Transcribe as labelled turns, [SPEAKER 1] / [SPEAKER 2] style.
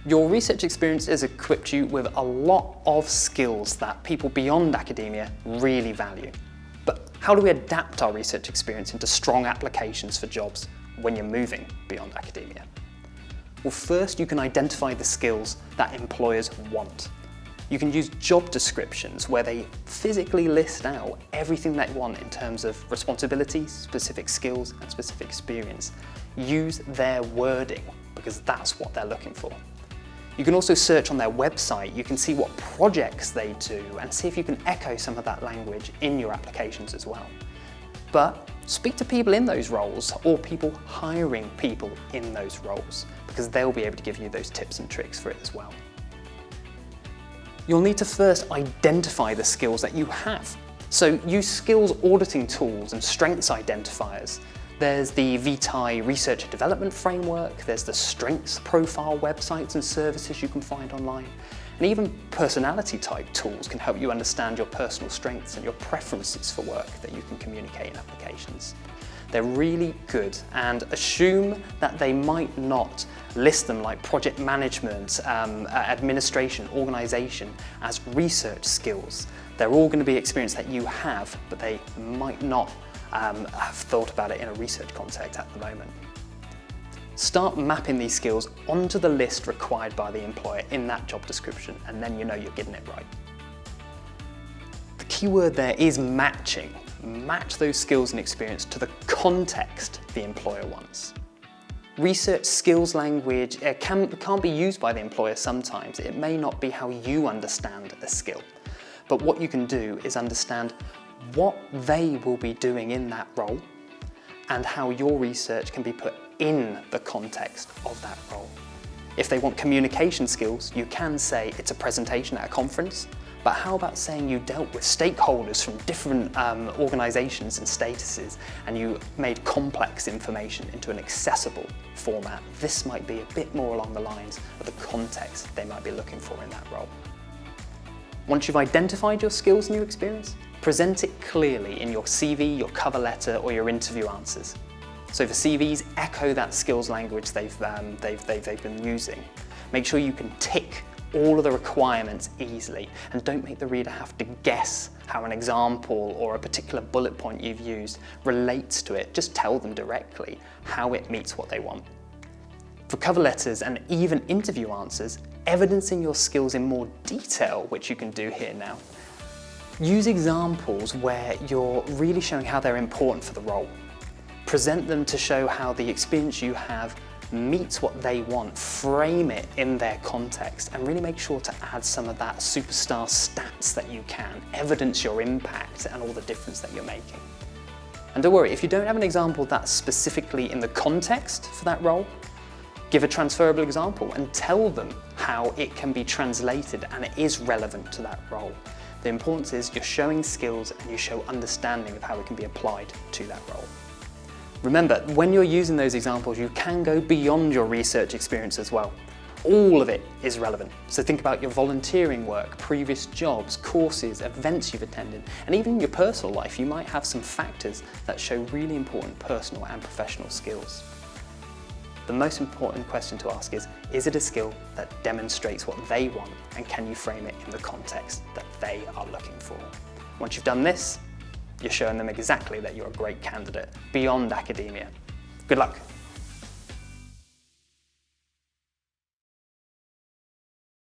[SPEAKER 1] Your research experience has equipped you with a lot of skills that people beyond academia really value. But how do we adapt our research experience into strong applications for jobs when you're moving beyond academia? Well, first you can identify the skills that employers want. You can use job descriptions where they physically list out everything they want in terms of responsibilities, specific skills and specific experience. Use their wording because that's what they're looking for. You can also search on their website. You can see what projects they do and see if you can echo some of that language in your applications as well. But speak to people in those roles or people hiring people in those roles because they'll be able to give you those tips and tricks for it as well. You'll need to first identify the skills that you have. So use skills auditing tools and strengths identifiers. There's the Vitae Research and Development Framework, there's the Strengths Profile websites and services you can find online, and even personality type tools can help you understand your personal strengths and your preferences for work that you can communicate in applications. They're really good, and assume that they might not list them like project management, administration, organisation as research skills. They're all going to be experience that you have, but they might not have thought about it in a research context at the moment. Start mapping these skills onto the list required by the employer in that job description, and then you know you're getting it right. The key word there is matching. Match those skills and experience to the context the employer wants. Research skills language can't be used by the employer sometimes. It may not be how you understand a skill. But what you can do is understand what they will be doing in that role and how your research can be put in the context of that role. If they want communication skills, you can say it's a presentation at a conference, but how about saying you dealt with stakeholders from different organisations and statuses and you made complex information into an accessible format? This might be a bit more along the lines of the context they might be looking for in that role. Once you've identified your skills and your experience, present it clearly in your CV, your cover letter, or your interview answers. So for CVs, echo that skills language they've been using. Make sure you can tick all of the requirements easily and don't make the reader have to guess how an example or a particular bullet point you've used relates to it. Just tell them directly how it meets what they want. For cover letters and even interview answers, evidencing your skills in more detail, which you can do here now. Use examples where you're really showing how they're important for the role. Present them to show how the experience you have meets what they want, frame it in their context, and really make sure to add some of that superstar stats that you can, evidence your impact and all the difference that you're making. And don't worry, if you don't have an example that's specifically in the context for that role, give a transferable example and tell them how it can be translated and it is relevant to that role. The importance is you're showing skills and you show understanding of how it can be applied to that role. Remember, when you're using those examples, you can go beyond your research experience as well. All of it is relevant. So think about your volunteering work, previous jobs, courses, events you've attended, and even in your personal life, you might have some factors that show really important personal and professional skills. The most important question to ask is it a skill that demonstrates what they want, and can you frame it in the context that they are looking for? Once you've done this, you're showing them exactly that you're a great candidate beyond academia. Good luck.